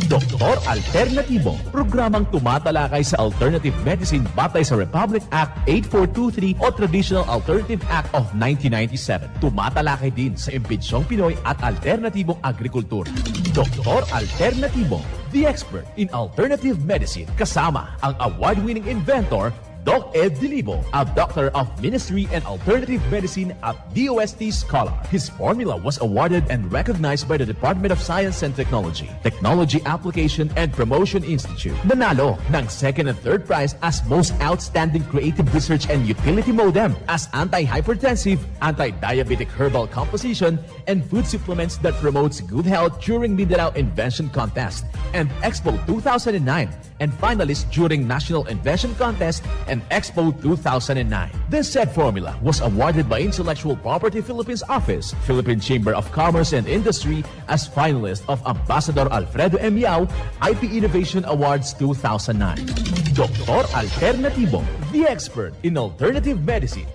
Doktor Alternatibo, programang tumatalakay sa alternative medicine batay sa Republic Act 8423 o Traditional Alternative Act of 1997. Tumatalakay din sa imbitsyong Pinoy at alternatibong agrikultura. Doktor Alternatibo, the expert in alternative medicine, kasama ang award-winning inventor Doc Ed Dilibo, a doctor of ministry and alternative medicine at DOST Scholar. His formula was awarded and recognized by the Department of Science and Technology, Technology Application and Promotion Institute. Nanalo ng second and third prize as Most Outstanding Creative Research and Utility Modem, as anti-hypertensive, anti-diabetic herbal composition, and food supplements that promotes good health during Mindanao Invention Contest and Expo 2009, and finalist during National Invention Contest and Expo 2009. This said formula was awarded by Intellectual Property Philippines Office, Philippine Chamber of Commerce and Industry as finalist of Ambassador Alfredo M. Yao IP Innovation Awards 2009. Doktor Alternatibo, the expert in alternative medicine.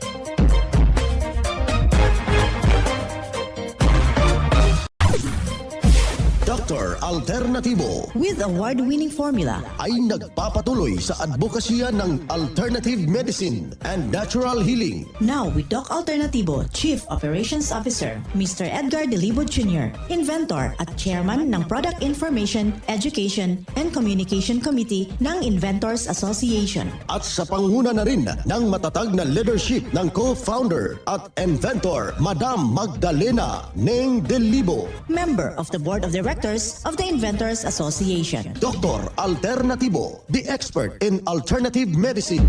Dr. Alternatibo with award-winning formula ay nagpapatuloy sa advokasya ng alternative medicine and natural healing. Now with Doc Alternatibo, Chief Operations Officer, Mr. Edgar Dilibo Jr., Inventor at Chairman ng Product Information, Education and Communication Committee ng Inventors Association. At sa panguna na rin ng matatag na leadership ng co-founder at inventor, Madam Magdalena Neng Dilibo, Member of the Board of Directors of the Inventors Association. Dr. Alternatibo, the expert in alternative medicine.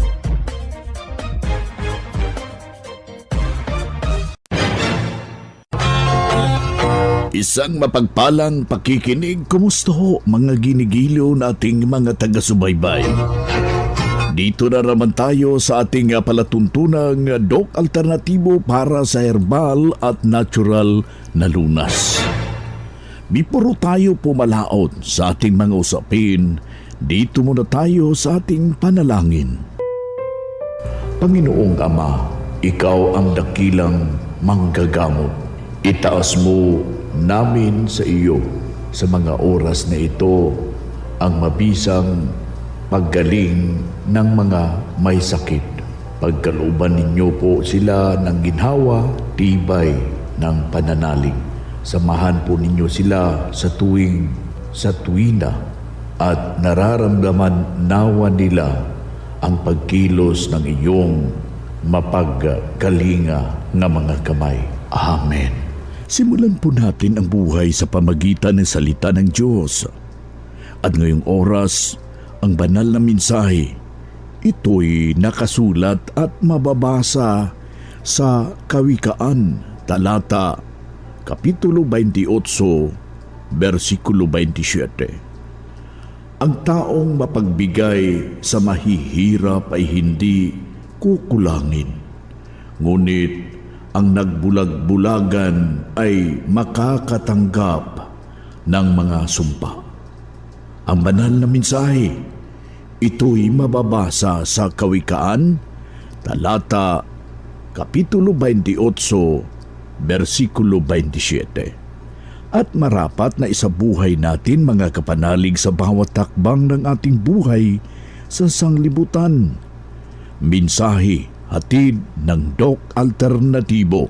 Isang mapagpalang pakikinig. Kumusta ho mga ginigiliw nating mga taga-subaybay? Dito na naman tayo sa ating palatuntunang Doc Alternatibo para sa herbal at natural na lunas. Before tayo pumalaot sa ating mga usapin, dito muna tayo sa ating panalangin. Panginoong Ama, Ikaw ang dakilang manggagamot. Itaas mo namin sa iyo sa mga oras na ito ang mabisang paggaling ng mga may sakit. Pagkalooban ninyo po sila ng ginhawa, tibay ng pananalig. Samahan po ninyo sila sa tuwina at nararamdaman nawa nila ang pagkilos ng iyong mapagkalinga ng mga kamay. Amen. Simulan po natin ang buhay sa pamagitan ng salita ng Diyos. At ngayong oras, ang banal na mensahe, ito'y nakasulat at mababasa sa Kawikaan, talata Kapitulo 28, versikulo 27. Ang taong mapagbigay sa mahihirap ay hindi kukulangin, ngunit ang nagbulag-bulagan ay makakatanggap ng mga sumpa. Ang banal na mensahe, ito'y mababasa sa Kawikaan, talata Kapitulo 28, versikulo 27. At marapat na isabuhay natin mga kapanalig sa bawat takbang ng ating buhay sa sanglibutan. Mensahe hatid ng Doc Alternatibo.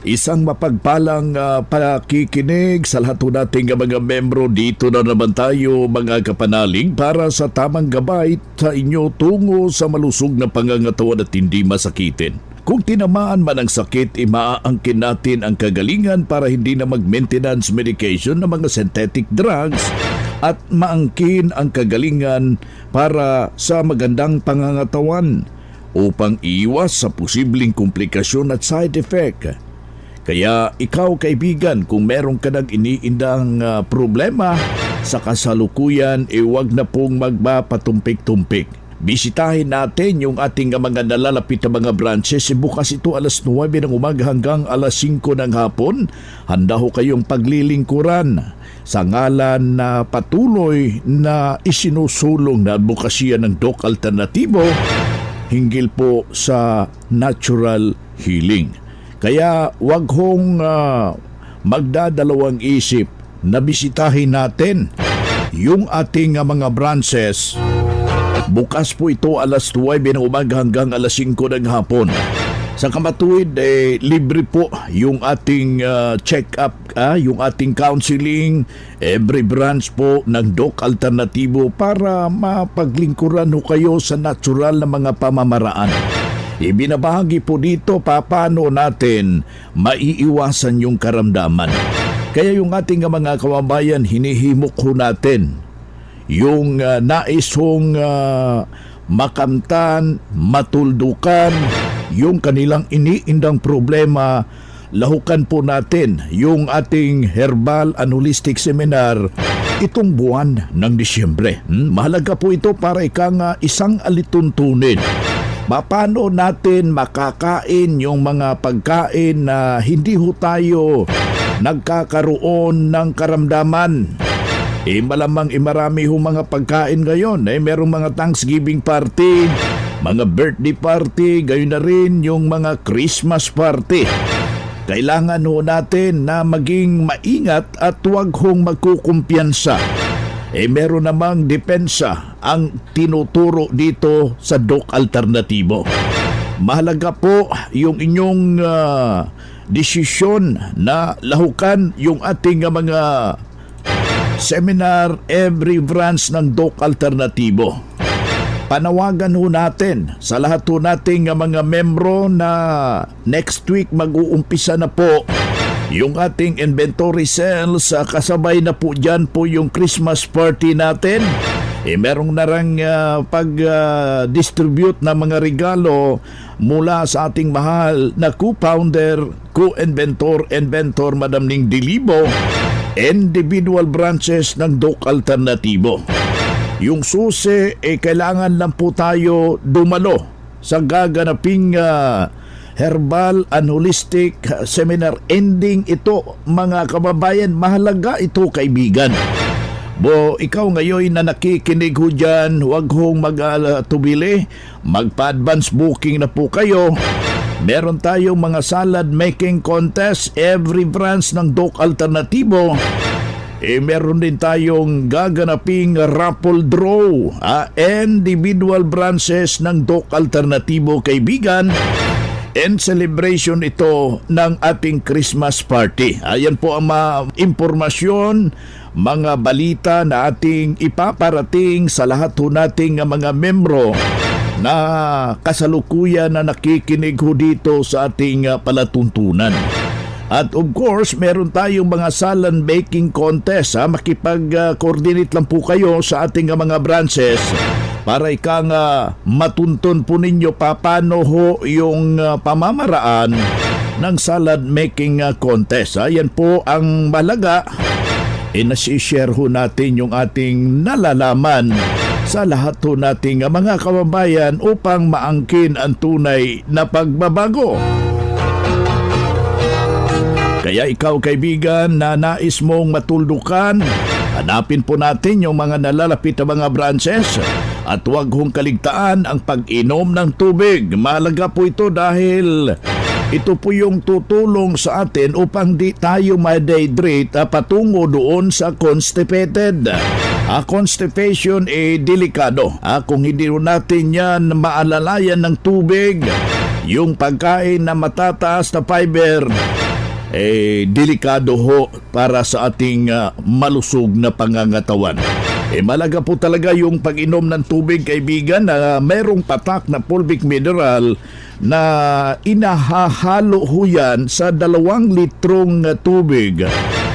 Isang mapagpalang pakikinig sa lahat nating mga membro. Dito na naman tayo mga kapanalig para sa tamang gabay sa inyo tungo sa malusog na pangangatawan at hindi masakitin. Kung tinamaan man ang sakit, maaangkin natin ang kagalingan para hindi na mag-maintenance medication ng mga synthetic drugs at maangkin ang kagalingan para sa magandang pangangatawan upang iwas sa posibleng komplikasyon at side effect. Kaya ikaw kaibigan, kung meron ka nang iniindang problema sa kasalukuyan, huwag na pong magpapatumpik-tumpik. Bisitahin natin yung ating mga nalalapit na mga branches. Bukas ito alas 9 ng umaga hanggang alas 5 ng hapon. Handa ho kayong paglilingkuran sa ngalan na patuloy na isinusulong na advokasya ng Doc Alternatibo hinggil po sa natural healing. Kaya wag hong magdadalawang isip na bisitahin natin yung ating mga branches. Bukas po ito alas 9 ng umaga hanggang alas 5 ng hapon. Sa kamatuwid, libre po yung ating check-up, yung ating counseling, every branch po ng Doc Alternatibo para mapaglingkuran ho kayo sa natural na mga pamamaraan. Ibinabahagi po dito paano natin maiiwasan yung karamdaman. Kaya yung ating mga kababayan, hinihimok ho natin yung nais hong makamtan, matuldukan, yung kanilang iniindang problema, lahukan po natin yung ating herbal and holistic seminar itong buwan ng Disyembre. Mahalaga po ito para isang alituntunin. Paano natin makakain yung mga pagkain na hindi ho tayo nagkakaroon ng karamdaman? Malamang marami ho mga pagkain ngayon. Merong mga Thanksgiving party, mga birthday party, gayon na rin yung mga Christmas party. Kailangan ho natin na maging maingat at huwag hong magkukumpiyansa. Meron namang depensa ang tinuturo dito sa Doc Alternatibo. Mahalaga po yung inyong desisyon na lahukan yung ating mga seminar every branch ng Doc Alternatibo. Panawagan ho natin sa lahat ho nating mga membro na next week mag-uumpisa na po yung ating inventory sales. Kasabay na po dyan po yung Christmas party natin. Merong narang pag-distribute na mga regalo mula sa ating mahal na co-founder, co-inventor, Madam Ning Dilibo, individual branches ng Doc Alternatibo. Yung susi, kailangan lang po tayo dumalo sa gaganaping herbal and holistic seminar. Ending ito, mga kababayan, mahalaga ito, kaibigan. Ikaw ngayon na nakikinig ho dyan, huwag hong mag-tubili, magpa-advance booking na po kayo. Meron tayong mga salad making contest every branch ng Doc Alternatibo. Meron din tayong gaganaping raffle draw, individual branches ng Doc Alternatibo, kaibigan. And celebration ito ng ating Christmas party. Ayan po ang mga impormasyon, mga balita na ating ipaparating sa lahat ho nating mga membro na kasalukuyan na nakikinig ho dito sa ating palatuntunan. At of course, meron tayong mga salad baking contest. Makipag-coordinate lang po kayo sa ating mga branches para matuntun po ninyo paano ho yung pamamaraan ng salad making contest. Yan po ang malaga. Nasi-share ho natin yung ating nalalaman sa lahat ho nating mga kababayan upang maangkin ang tunay na pagbabago. Kaya ikaw, kaibigan, na nais mong matuldukan, hanapin po natin yung mga nalalapit na mga branches at huwag hong kaligtaan ang pag-inom ng tubig. Mahalaga po ito dahil ito po yung tutulong sa atin upang di tayo ma-dehydrate patungo doon sa constipated. Constipation delikado. Kung hindi natin yan maalalayan ng tubig, yung pagkain na matataas na fiber, delikado ho para sa ating malusog na pangangatawan. Malaga po talaga yung pag-inom ng tubig, kaibigan, na mayroong patak na fulvic mineral na inahahalo ho yan sa 2 litrong tubig.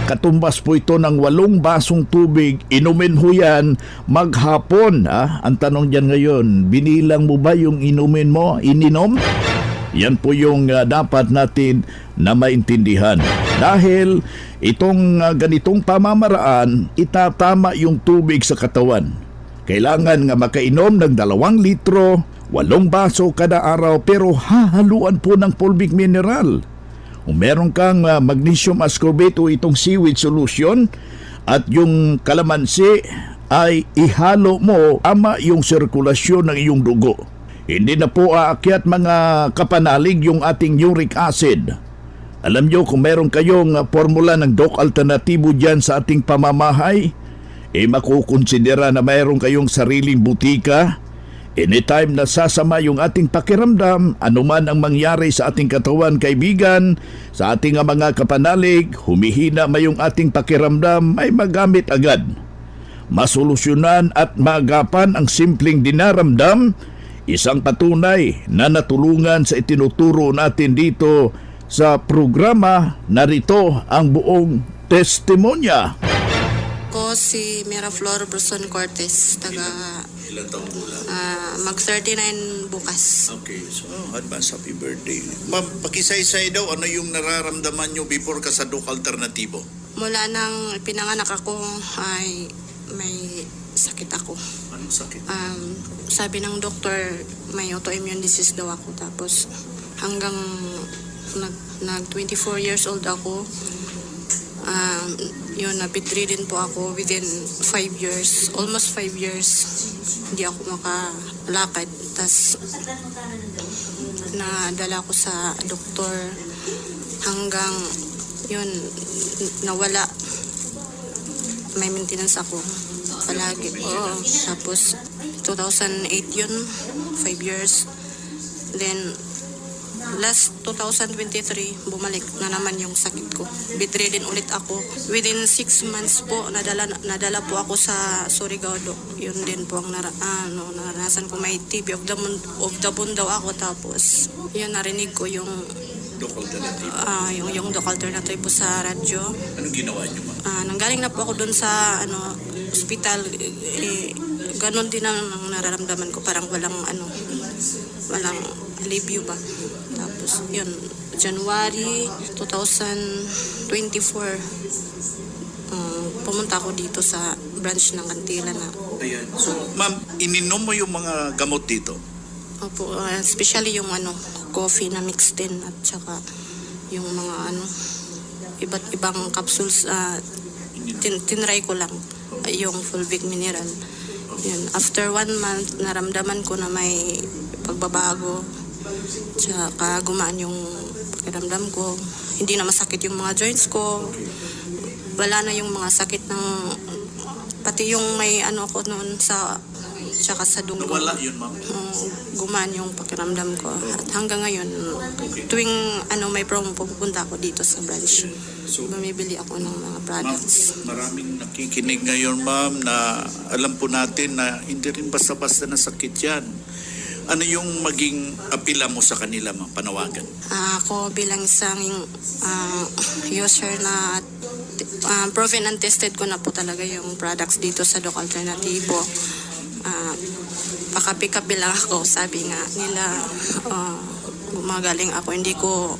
Katumbas po ito ng 8 basong tubig. Inumin ho yan maghapon. Ang tanong dyan ngayon, binilang mo ba yung inumin mo? Ininom? Yan po yung dapat natin na maintindihan. Dahil itong ganitong pamamaraan, itatama yung tubig sa katawan. Kailangan nga makainom ng 2 litro, 8 baso kada araw, pero hahaluan po ng fulvic mineral. Kung meron kang magnesium ascorbate o itong seaweed solution at yung kalamansi, ay ihalo mo ama yung sirkulasyon ng iyong dugo. Hindi na po aakyat, mga kapanalig, yung ating uric acid. Alam nyo, kung meron kayong formula ng Doc Alternatibo dyan sa ating pamamahay, makukonsidera na mayroon kayong sariling butika. Anytime na sasama yung ating pakiramdam, anuman ang mangyari sa ating katawan, kaibigan, sa ating mga kapanalig, humihina mayong ating pakiramdam, ay magamit agad. Masolusyonan at maagapan ang simpleng dinaramdam, isang patunay na natulungan sa itinuturo natin dito sa programa. Narito ang buong testimonya. Ako si Miraflor Bruson Cortez, taga Ilan taong mula? mag-39 bukas. Okay, so advance happy birthday. Ma'am, pakisaysay daw, ano yung nararamdaman nyo before ka sa Doc Alternatibo? Mula nang pinanganak ako ay may sakit ako. Anong sakit? Sabi ng doktor may autoimmune disease daw ako. Tapos hanggang nag 24 years old ako, yun, na-bedridden po ako within 5 years. Almost 5 years. Hindi ako makalakad. Tapos nadala ko sa doktor hanggang yun, nawala. May maintenance ako palagi. Oo. Tapos 2008 yun, 5 years. Then last 2023, bumalik na naman yung sakit ko. Bedridden ulit ako. Within 6 months po, nadala po ako sa Surigao Doc. Yun din po ang naranasan ko. May TB of the bone daw ako. Tapos, yun, narinig ko yung Doc Alternatibo. yung Doc Alternatibo sa radyo. Anong ginawa nyo, ma'am? Nanggaling na po ako doon sa hospital. Ganon din ang nararamdaman ko. Parang walang alivio ba. Tapos yun, January 2024, pumunta ako dito sa branch ng Kantila na. Ayan. So, ma'am, ininom mo yung mga gamot dito? Opo, especially yung coffee na mixed din at saka yung mga iba't ibang capsules, tinry ko lang yung fulvic mineral. Yun. After 1 month, naramdaman ko na may pagbabago. Tsaka gumaan yung pakiramdam ko. Hindi na masakit yung mga joints ko. Wala na yung mga sakit ng pati yung may ako noon sa tsaka sa dungo. Nawala yun, ma'am? Gumaan yung pakiramdam ko. At hanggang ngayon, tuwing may promo, pupunta ako dito sa branch. Bumibili ako ng mga products. Ma'am, maraming nakikinig ngayon, ma'am, na alam po natin na hindi rin basta-basta na sakit yan. Ano yung maging apila mo sa kanila, ma'am, panawagan? Ako bilang isang user na proven and tested ko na po talaga yung products dito sa Doc Alternatibo. Pakapi-kapi lang ako, sabi nga nila, gumagaling ako, hindi ko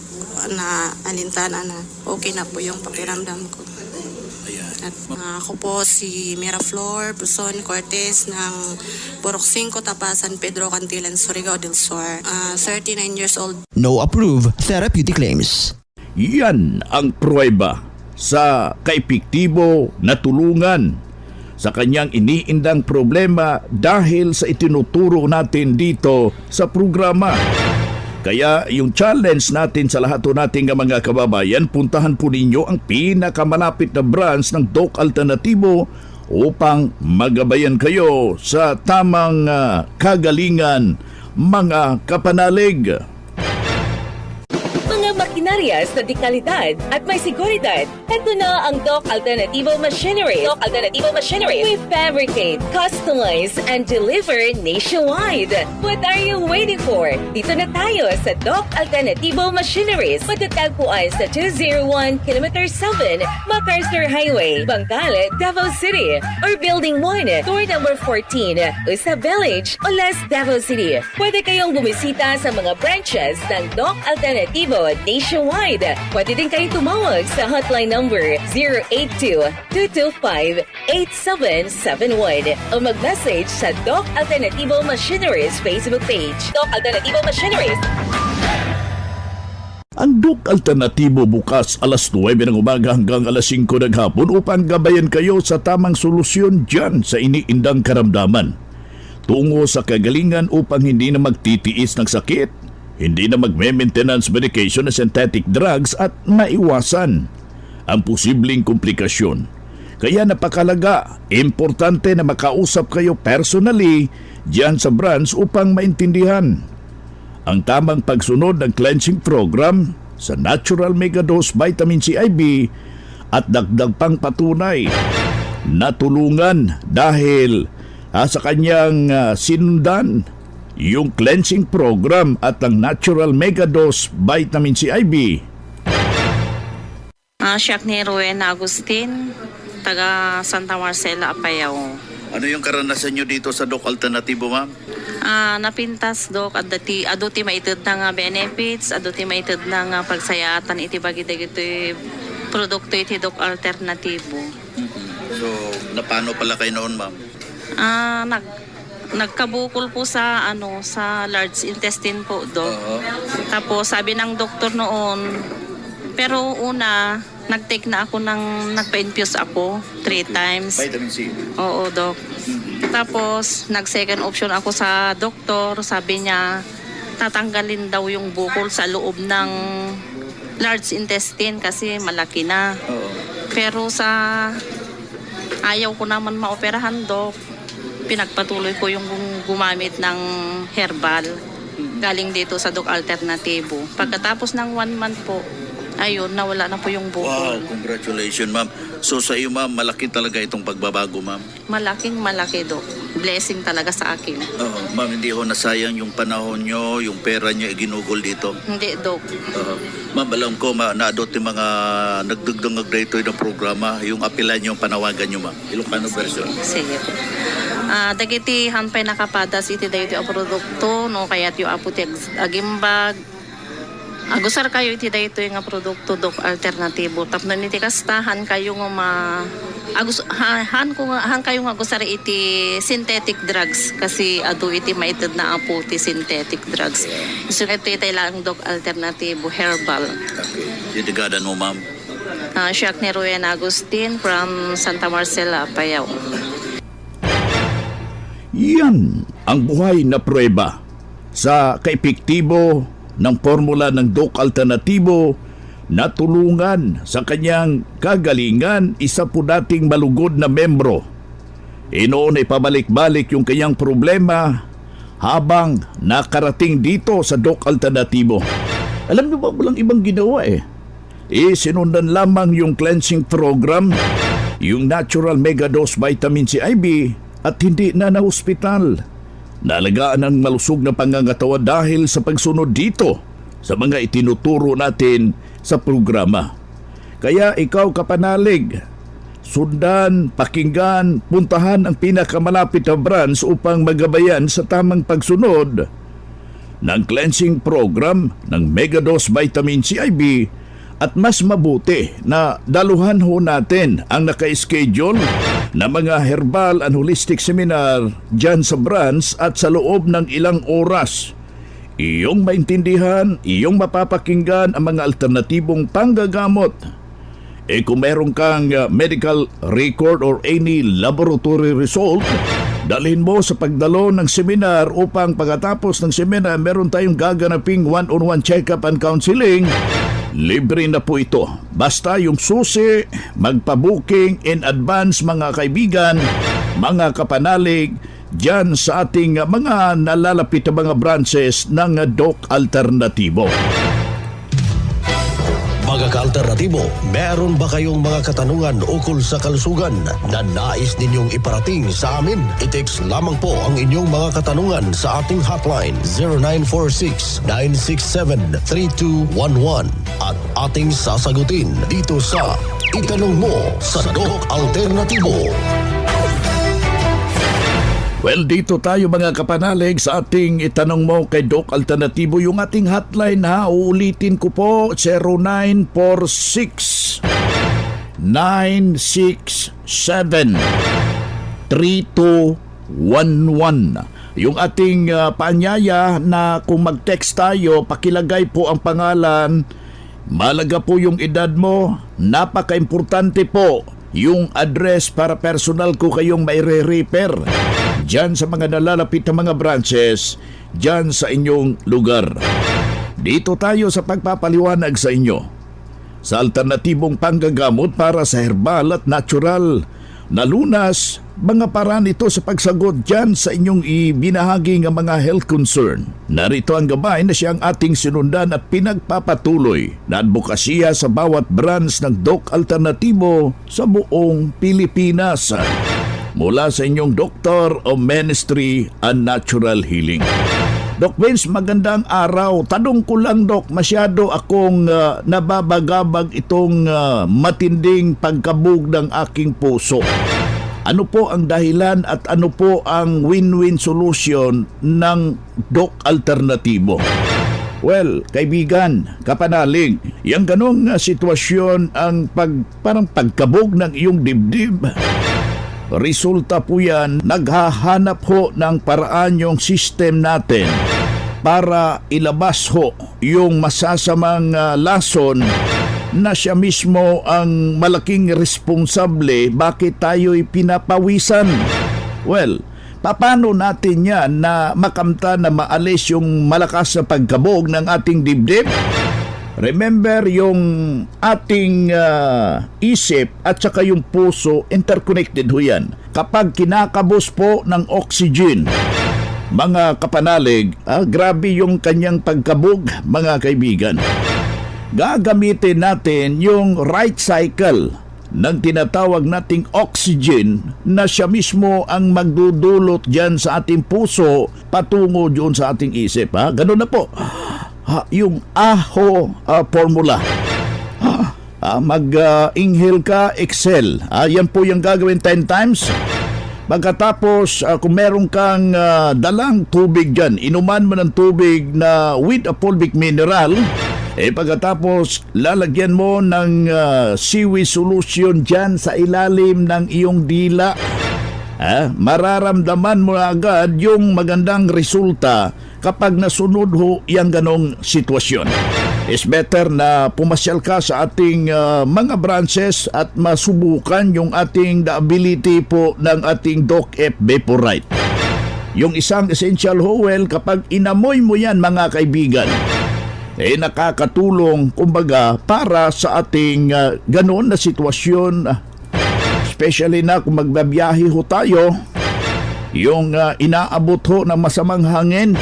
na alintana na okay na po yung pakiramdam ko. At ako po si Miraflor Bruson Cortez ng Purok 5, Tapasan, Pedro Cantilan, Surigao del Sur. 39 years old. No approved therapeutic claims. Yan ang pruweba sa kaepektibo na tulungan sa kanyang iniindang problema dahil sa itinuturo natin dito sa programa. Kaya yung challenge natin sa lahat po nating mga kababayan, puntahan po ninyo ang pinakamalapit na branch ng Doc Alternatibo upang magabayan kayo sa tamang kagalingan, mga kapanalig. Mga makinarias na dekalidad at may seguridad. Ito na ang Doc Alternativo Machinery. Doc Alternativo Machinery. We fabricate, customize, and deliver nationwide. What are you waiting for? Dito na tayo sa Doc Alternativo Machineries. Matatagpuan sa 201 Km 7 MacArthur Highway, Bangkalet, Davao City. Or Building 1, Door number 14, Usa Village, Olas, Davao City. Pwede kayong bumisita sa mga branches ng Doc Alternativo nationwide. Pwede din kayong tumawag sa hotline number 082-225-8771 o mag-message sa Doc Alternativo Machineries Facebook page. Doc Alternativo Machineries. Ang Doc Alternatibo bukas alas 9 ng umaga hanggang alas 5 ng hapon upang gabayan kayo sa tamang solusyon dyan sa iniindang karamdaman. Tungo sa kagalingan upang hindi na magtitiis ng sakit, hindi na magme-maintenance medication na synthetic drugs at maiwasan ang posibleng komplikasyon. Kaya napakalaga, importante na makausap kayo personally diyan sa branch upang maintindihan ang tamang pagsunod ng cleansing program sa Natural Megadose Vitamin C IB at dagdag pang patunay na tulungan dahil sa kanyang sinundan yung cleansing program at ang Natural Megadose Vitamin C IB. Siya ni Rowena Agustin, taga Santa Marcela, Apayao. Ano yung karanasan nyo dito sa Doc Alternatibo, ma'am? Napintas, Dok, aduti maitid na nga benefits, aduti maitid na nga pagsayatan, iti bagay ito produkto iti Doc Alternatibo. So, napano pala kayo noon, ma'am? Nagkabukol po sa sa large intestine po, Dok. Oo. Tapos sabi ng doktor noon, pero una nag-take na ako nagpa-infuse ako 3 times. Vitamin C. Oo, Dok. Tapos nag-second option ako sa doktor, sabi niya tatanggalin daw yung bukol sa loob ng large intestine kasi malaki na. Oo. Pero ayaw ko naman maoperahan, Dok. Pinagpatuloy ko yung gumamit ng herbal galing dito sa Doc Alternativo. Pagkatapos ng 1 month po, ayun, nawala na po yung bukol. Wow, congratulations, ma'am. So sa iyo, ma'am, malaki talaga itong pagbabago, ma'am. Malaking malaki, Doc. Blessing talaga sa akin. Oo, ma'am, hindi ho nasayang yung panahon nyo, yung pera nyo iginugol dito. Hindi, Doc. Ma'am, alam ko, naadot yung mga nagdugdong dito ng programa, yung apilan nyo, panawagan nyo, ma'am. Ilocano version. Sige po. Dagiti hampay nakapadas iti dayo ang produkto, no, kaya't yung aputi agimbag. Agusar kayo iti dayo yung produkto Doc Alternatibo. Tapno niti kastahan kayo nga han kayo nga agusar iti synthetic drugs kasi adu iti maited na aputi synthetic drugs. So ito iti lang Doc Alternatibo herbal. Okay. Ditigadan mo, ma'am. Siya ni Rowena Agustin from Santa Marcela, Apayao. Yan ang buhay na prueba sa kaepektibo ng formula ng Doc Alternatibo na tulungan sa kanyang kagalingan isa po dating malugod na membro. Inoon ay pabalik-balik yung kanyang problema habang nakarating dito sa Doc Alternatibo. Alam niyo ba, walang ibang ginawa sinundan lamang yung cleansing program, yung Natural Megadose Vitamin C IB at hindi na hospital. Naalagaan ang malusog na pangangatawan dahil sa pagsunod dito sa mga itinuturo natin sa programa. Kaya ikaw kapanalig, sundan, pakinggan, puntahan ang pinakamalapit na branch upang magabayan sa tamang pagsunod ng cleansing program ng Megadose Vitamin C IB. At mas mabuti na daluhan ho natin ang naka-schedule na mga herbal and holistic seminar dyan sa branch at sa loob ng ilang oras. Iyong maintindihan, iyong mapapakinggan ang mga alternatibong panggagamot. Kung meron kang medical record or any laboratory result, dalhin mo sa pagdalo ng seminar upang pagkatapos ng seminar meron tayong gaganaping one-on-one check-up and counseling. Libre na po ito. Basta yung susi, magpa-booking in advance mga kaibigan, mga kapanalig, dyan sa ating mga nalalapit na mga branches ng Doc Alternatibo. Mga ka-alternatibo, meron ba kayong mga katanungan ukol sa kalusugan na nais ninyong iparating sa amin? I-text lamang po ang inyong mga katanungan sa ating hotline 0946-967-3211 at ating sasagutin dito sa Itanong Mo sa Doc Alternatibo. Well, dito tayo mga kapanalig sa ating itanong mo kay Doc Alternatibo. Yung ating hotline uulitin ko po, 0946 967 3211. Yung ating paanyaya na kung mag-text tayo, pakilagay po ang pangalan, malaga po yung edad mo, napaka-importante po yung address para personal ko kayong maire-repair dyan sa mga nalalapit na mga branches dyan sa inyong lugar. Dito tayo sa pagpapaliwanag sa inyo sa alternatibong panggagamot para sa herbal at natural na lunas, mga paraan ito sa pagsagot dyan sa inyong ibinahagi ng mga health concern. Narito ang gabay na siyang ating sinundan at pinagpapatuloy na advokasya sa bawat branch ng Doc Alternatibo sa buong Pilipinas. Mula sa inyong Doctor of Ministry and Natural Healing. Doc Vince, magandang araw. Tanong ko lang, Doc, masyado akong nababagabag itong matinding pagkabog ng aking puso. Ano po ang dahilan at ano po ang win-win solution ng Doc Alternatibo? Well, kaibigan, kapanalig, yung ganong sitwasyon ang parang pagkabog ng iyong dibdib. Resulta po yan, naghahanap ho ng paraan yung system natin para ilabas ho yung masasamang lason na siya mismo ang malaking responsable bakit tayo'y pinapawisan. Well, paano natin yan na makamta na maalis yung malakas na pagkabog ng ating dibdib? Remember, yung ating isip at saka yung puso, interconnected ho yan. Kapag kinakabos po ng oxygen, mga kapanalig, grabe yung kanyang pagkabog, mga kaibigan. Gagamitin natin yung right cycle ng tinatawag nating oxygen na siya mismo ang magdudulot dyan sa ating puso patungo dyan sa ating isip. Ganun na po. Yung AHO formula. Mag-inhale ka, exhale. Yan po yung gagawin 10 times. Pagkatapos, kung meron kang dalang tubig dyan, inuman mo ng tubig na with a fulvic mineral, pagkatapos lalagyan mo ng seaweed solution dyan sa ilalim ng iyong dila. Mararamdaman mo agad yung magandang resulta kapag nasunod ho yung ganong sitwasyon. It's better na pumasyal ka sa ating mga branches at masubukan yung ating the ability po ng ating Doc F Vaporite. Yung isang essential oil, kapag inamoy mo yan, mga kaibigan, nakakatulong kumbaga para sa ating ganoon na sitwasyon, especially na kung magbabiyahe ho tayo, yung inaabot ho ng masamang hangin,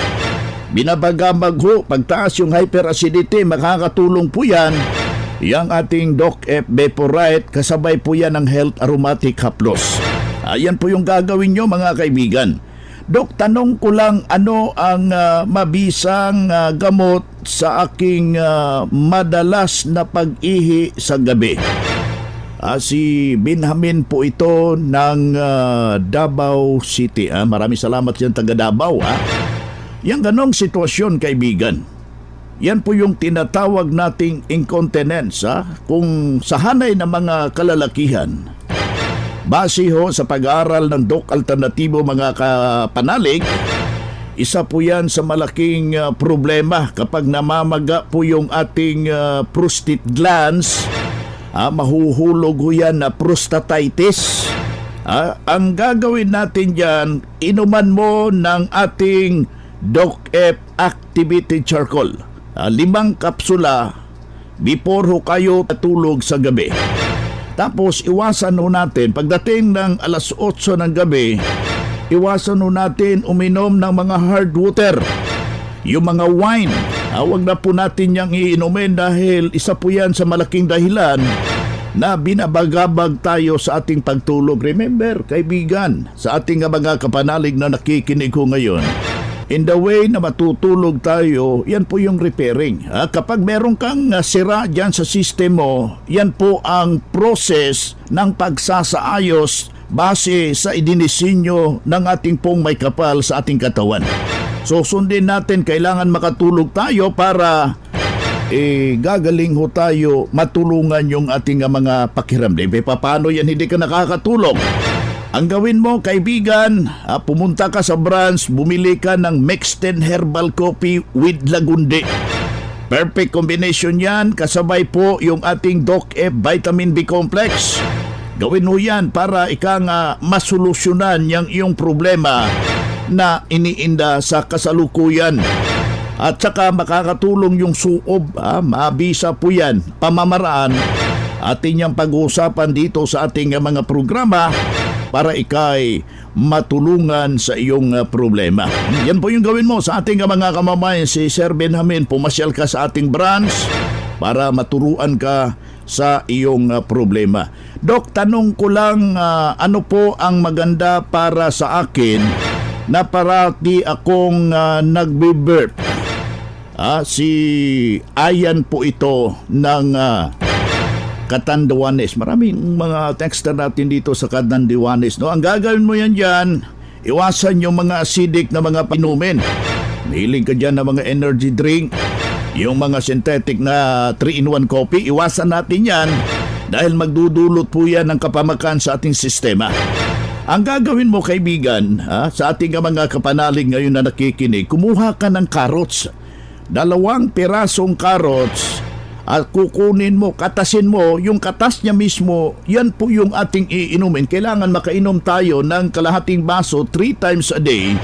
binabagabag ho, pagtaas yung hyperacidity, makakatulong po yan yung ating Doc F Vaporite, kasabay po yan ng Health Aromatic Haplos. Ayan po yung gagawin nyo, mga kaibigan. Dok, tanong ko lang, ano ang mabisang gamot sa aking madalas na pag-ihi sa gabi? Si Benjamin po ito ng Davao City. Maraming salamat yan, taga Davao. Yang ganong sitwasyon, kaibigan, yan po yung tinatawag nating incontinence. Kung sa hanay ng mga kalalakihan, base ho sa pag-aaral ng Doc Alternatibo, mga kapanalig, isa po yan sa malaking problema kapag namamaga po yung ating prostate glands. Mahuhulog ho yan na prostatitis. Ang gagawin natin dyan, inuman mo ng ating Doc F Activated Charcoal. 5 kapsula before ho kayo matulog sa gabi. Tapos iwasan ho natin, pagdating ng alas 8 ng gabi, iwasan ho natin uminom ng mga hard water. Yung mga wine, huwag na po natin yang iinumin dahil isa po yan sa malaking dahilan na binabagabag tayo sa ating pagtulog. Remember, kaibigan, sa ating mga kapanalig na nakikinig ko ngayon, in the way na matutulog tayo, yan po yung repairing. Kapag meron kang sira dyan sa system mo, yan po ang process ng pagsasaayos base sa idinisinyo ng ating pong may kapal sa ating katawan. So sundin natin, kailangan makatulog tayo para gagaling ho tayo matulungan yung ating mga pakiramdam. Paano yan hindi ka nakakatulog? Ang gawin mo, kaibigan, pumunta ka sa branch, bumili ka ng Mexten Herbal Coffee with Lagundi. Perfect combination yan, kasabay po yung ating Doc F Vitamin B Complex. Gawin mo yan para masolusyonan yung iyong problema na iniinda sa kasalukuyan. At saka makakatulong yung suob, mabisa po yan, pamamaraan, atin niyang pag-uusapan dito sa ating mga programa para ikay matulungan sa iyong problema. Yan po yung gawin mo sa ating mga kamamayan. Si Sir Benjamin, pumasyal ka sa ating branch para maturuan ka sa iyong problema. Dok, tanong ko lang, ano po ang maganda para sa akin na parati akong nagbe-birth? Si Ayan po ito ng Catanduanes. Maraming mga texter natin dito sa Catanduanes. No? Ang gagawin mo yan dyan, iwasan yung mga acidic na mga pinumin. Mahilig ka dyan ng mga energy drink, yung mga synthetic na 3-in-1 coffee, iwasan natin yan dahil magdudulot po yan ng kapamakan sa ating sistema. Ang gagawin mo, kaibigan, sa ating mga kapanalig ngayon na nakikinig, kumuha ka ng carrots. 2 pirasong carrots at kukunin mo, katasin mo, yung katas niya mismo, yan po yung ating iinumin. Kailangan makainom tayo ng kalahating baso 3 times a day.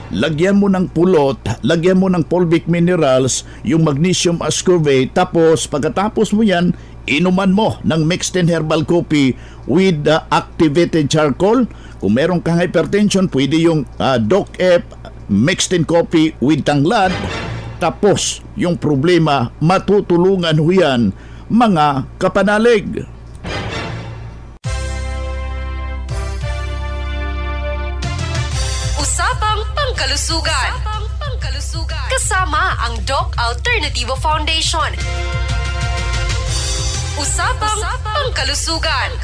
Lagyan mo ng pulot, lagyan mo ng fulvic minerals, yung magnesium ascorbate, tapos pagkatapos mo yan, inuman mo ng mixed in herbal coffee with activated charcoal. Kung meron kang hypertension, pwede yung Doc-F mixed in coffee with tanglad. Tapos, yung problema, matutulungan ho yan, mga kapanalig. Usapang Pangkalusugan. Kasama ang Doc Alternativo Foundation. Usapang Pangkalusugan.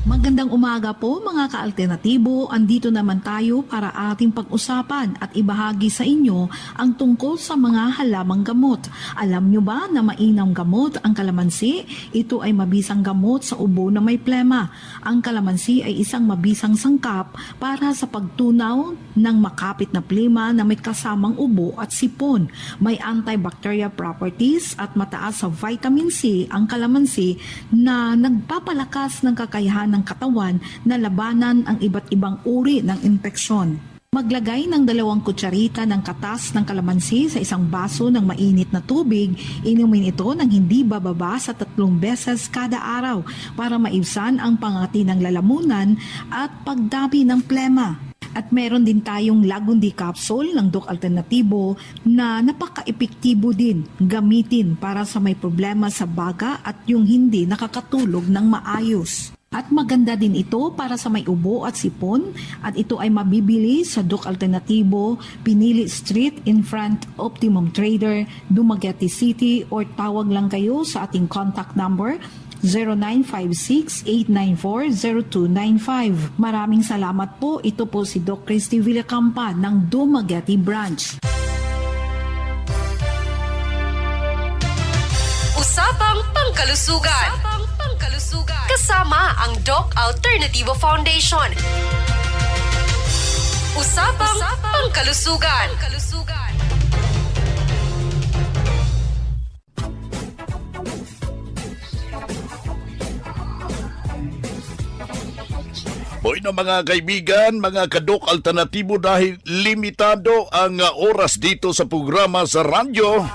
Magandang umaga po mga ka-alternatibo. Andito naman tayo para ating pag-usapan at ibahagi sa inyo ang tungkol sa mga halamang gamot. Alam nyo ba na mainam gamot ang kalamansi? Ito ay mabisang gamot sa ubo na may plema. Ang kalamansi ay isang mabisang sangkap para sa pagtunaw ng makapit na plema na may kasamang ubo at sipon. May antibacterial properties at mataas sa vitamin C ang kalamansi na nagpapalakas ng kakayahan ng katawan na labanan ang iba't ibang uri ng infeksyon. Maglagay ng 2 kutsarita ng katas ng kalamansi sa isang baso ng mainit na tubig. Inumin ito ng hindi bababa sa 3 beses kada araw para maibsan ang pangati ng lalamunan at pagdami ng plema. At meron din tayong Lagundi capsule ng Doc Alternativo na napaka-epektibo din gamitin para sa may problema sa baga at yung hindi nakakatulog ng maayos. At maganda din ito para sa may ubo at sipon at ito ay mabibili sa Doc Alternativo, Pinili Street in front Optimum Trader, Dumaguete City or tawag lang kayo sa ating contact number 0956-894-0295. Maraming salamat po. Ito po si Doc Christy Villacampa ng Dumaguete Branch. Usapang Pangkalusugan. Kasama ang Doc Alternativo Foundation. Usapang Pangkalusugan. Boy na mga kaibigan, mga kadok alternatibo, dahil limitado ang oras dito sa programa sa radyo,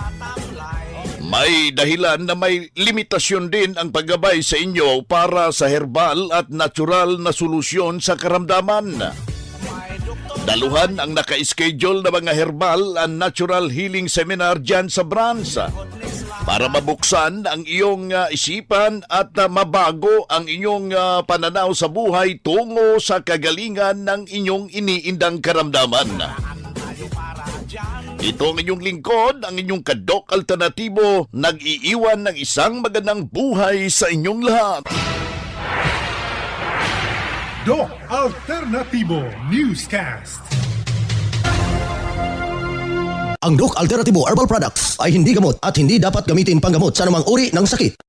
may dahilan na may limitasyon din ang paggabay sa inyo para sa herbal at natural na solusyon sa karamdaman. Daluhan ang naka-schedule na mga herbal and natural healing seminar dyan sa branch para mabuksan ang iyong isipan at mabago ang inyong pananaw sa buhay tungo sa kagalingan ng inyong iniindang karamdaman. Ito ang inyong lingkod, ang inyong kadok alternatibo, nag-iiwan ng isang magandang buhay sa inyong lahat. Doc Alternativo Newscast. Ang Doc Alternativo Herbal Products ay hindi gamot at hindi dapat gamitin panggamot sa anumang uri ng sakit.